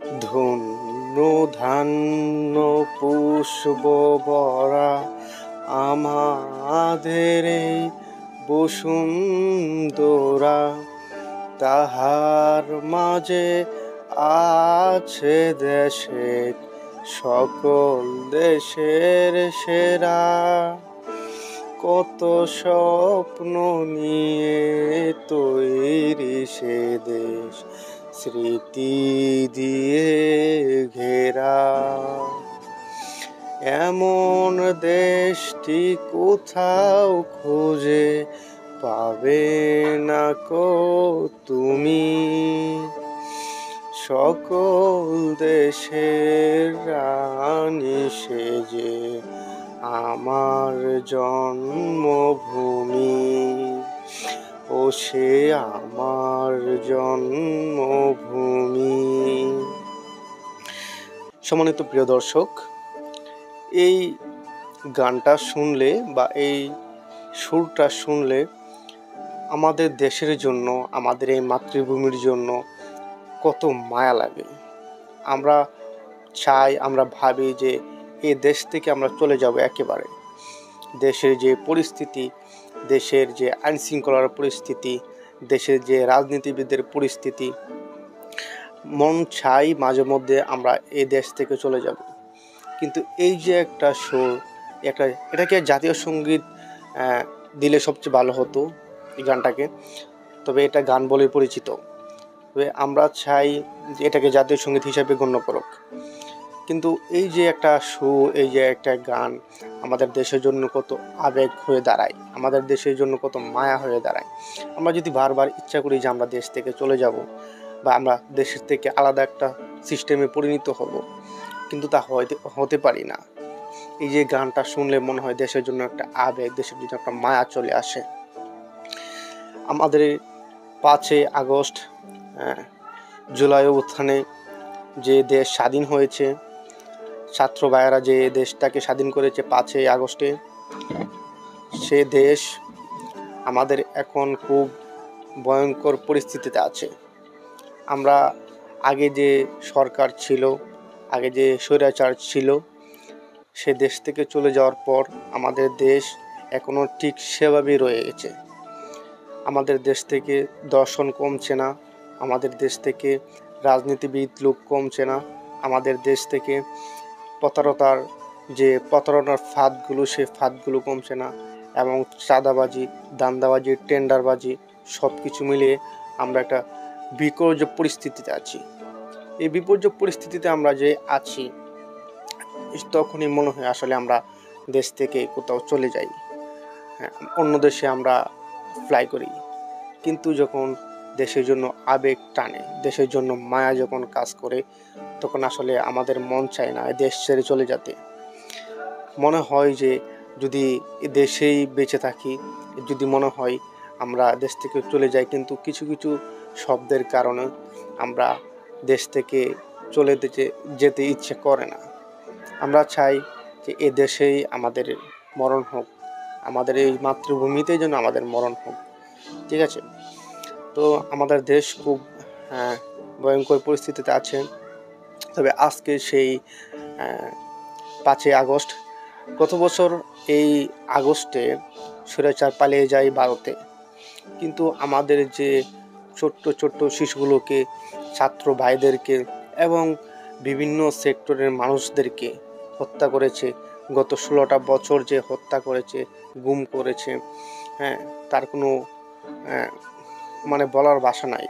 ধন্য ধান্য পুষ্প ভরা আমাদের এই বসুন্ধরা, তাহার মাঝে আছে দেশের সকল দেশের সেরা। কত স্বপ্ন নিয়ে তৈরি সে দেশ, স্মৃতি দিয়ে ঘেরা। এমন দেশটি কোথাও খুঁজে পাবে না কো তুমি, সকল দেশের রানী সেজে আমার জন্মভূমি, ও সে আমার জন্মভূমি। সম্মানিত প্রিয় দর্শক, এই গানটা শুনলে বা এই সুরটা শুনলে আমাদের দেশের জন্য, আমাদের এই মাতৃভূমির জন্য কত মায়া লাগে। আমরা চাই, আমরা ভাবি যে এই দেশ থেকে আমরা চলে যাব একেবারে। দেশের যে পরিস্থিতি, দেশের যে আইন শৃঙ্খলার পরিস্থিতি, দেশের যে রাজনীতিবিদদের পরিস্থিতি, মন চাই মাঝে মধ্যে আমরা এই দেশ থেকে চলে যাব। কিন্তু এই যে একটা সুর, এটাকে জাতীয় সঙ্গীত দিলে সবচেয়ে ভালো হতো এই গানটাকে, তবে এটা গান বলে পরিচিত। তবে আমরা চাই যে এটাকে জাতীয় সঙ্গীত হিসাবে গণ্য করুক। কিন্তু এই যে একটা সুর, এই যে একটা গান আমাদের দেশের জন্য কত আবেগ হয়ে দাঁড়ায়, আমাদের দেশের জন্য কত মায়া হয়ে দাঁড়ায়। আমরা যদি বারবার ইচ্ছা করি যে আমরা দেশ থেকে চলে যাব বা আমরা দেশের থেকে আলাদা একটা সিস্টেমে পরিণত হব, কিন্তু তা হতে পারি না। এই যে গানটা শুনলে মনে হয় দেশের জন্য একটা আবেগ, দেশের জন্য একটা মায়া চলে আসে। আমাদের 5ই আগস্ট জুলাই অভ্যুত্থানে যে দেশ স্বাধীন হয়েছে, ছাত্র ভাইয়েরা যে দেশটাকে স্বাধীন করেছে 5ই আগস্টে, সে দেশ আমাদের এখন খুব ভয়ঙ্কর পরিস্থিতিতে আছে। আমরা আগে যে সরকার ছিল, আগে যে স্বৈরাচার ছিল, সে দেশ থেকে চলে যাওয়ার পর আমাদের দেশ এখনও ঠিক সেভাবেই রয়ে গেছে। আমাদের দেশ থেকে দর্শন কমছে না, আমাদের দেশ থেকে রাজনীতিবিদ লোক কমছে না, আমাদের দেশ থেকে প্রতারণার ফাঁদগুলো, সে ফাঁদগুলো কমছে না, এবং চাঁদাবাজি, দান্দাবাজি, টেন্ডারবাজি সব কিছু মিলিয়ে আমরা একটা বিপর্যয় পরিস্থিতিতে আছি। এই বিপর্যয় পরিস্থিতিতে আমরা যে আছি, তখনই মনে হয় আসলে আমরা দেশ থেকে কোথাও চলে যাই, অন্য দেশে আমরা ফ্লাই করি। কিন্তু যখন দেশের জন্য আবেগ টানে, দেশের জন্য মায়া যখন কাজ করে, তখন আসলে আমাদের মন চায় না দেশ ছেড়ে চলে যেতে। মনে হয় যে যদি দেশেই বেঁচে থাকি, যদি মনে হয় আমরা দেশ থেকে চলে যাই, কিন্তু কিছু কিছু শব্দের কারণে আমরা দেশ থেকে চলে যেতে ইচ্ছে করে না। আমরা চাই যে এ দেশেই আমাদের মরণ হোক, আমাদের এই মাতৃভূমিতেই যেন আমাদের মরণ হোক। ঠিক আছে? তো আমাদের দেশ খুব ভয়ঙ্কর পরিস্থিতিতে আছে। তবে আজকে সেই 5ই আগস্ট, গত বছর এই আগস্টে স্বৈরাচার পালিয়ে যায় ভারতে, কিন্তু আমাদের যে ছোট্ট ছোট্ট শিশুগুলোকে, ছাত্র ভাইদেরকে এবং বিভিন্ন সেক্টরের মানুষদেরকে হত্যা করেছে। গত 16টা বছর যে হত্যা করেছে, গুম করেছে, তার কোনো বলার ভাষা নাই।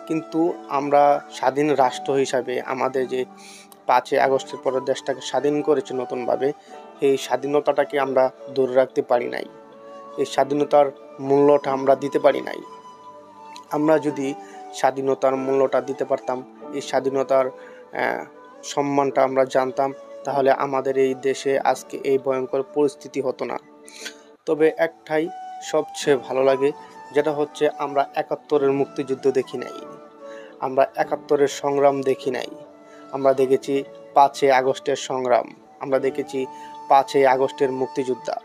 কিন্তু আমরা স্বাধীন রাষ্ট্র হিসাবে আমাদের যে 5ই আগস্টের পরে দেশটাকে স্বাধীন করেছে নতুনভাবে, এই স্বাধীনতাটাকে আমরা ধরে রাখতে পারি নাই, এই স্বাধীনতার মূল্যটা আমরা দিতে পারি নাই। আমরা যদি স্বাধীনতার মূল্যটা দিতে পারতাম, এই স্বাধীনতার সম্মানটা আমরা জানতাম, তাহলে আমাদের এই দেশে আজকে এই ভয়ঙ্কর পরিস্থিতি হতো না। তবে একটাই সবচেয়ে ভালো লাগে, যেটা হচ্ছে আমরা 71-এর মুক্তিযুদ্ধ দেখি নাই, আমরা 71-এর সংগ্রাম দেখি নাই। আমরা দেখেছি 5ই আগস্টের সংগ্রাম, আমরা দেখেছি 5ই আগস্টের মুক্তিযোদ্ধা,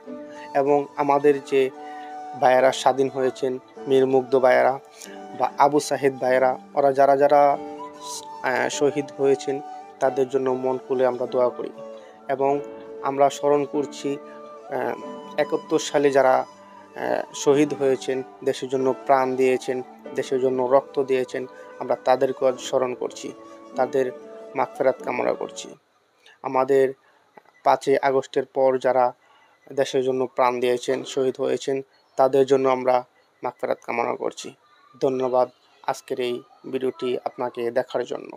এবং আমাদের যে ভাইয়েরা স্বাধীন হয়েছেন, মীর মুগ্ধ ভাইয়েরা বা আবু সাহেদ ভাইয়েরা, ওরা যারা শহীদ হয়েছেন তাদের জন্য মন খুলে আমরা দোয়া করি। এবং আমরা স্মরণ করছি ৭১ সালে যারা শহীদ হয়েছেন, দেশের জন্য প্রাণ দিয়েছেন, দেশের জন্য রক্ত দিয়েছেন, আমরা তাদেরকেও আজ স্মরণ করছি, তাদের মাগফিরাত কামনা করছি। আমাদের ৫ই আগস্টের পর যারা দেশের জন্য প্রাণ দিয়েছেন, শহীদ হয়েছেন, তাদের জন্য আমরা মাগফিরাত কামনা করছি। ধন্যবাদ আজকের এই ভিডিওটি আপনাকে দেখার জন্য।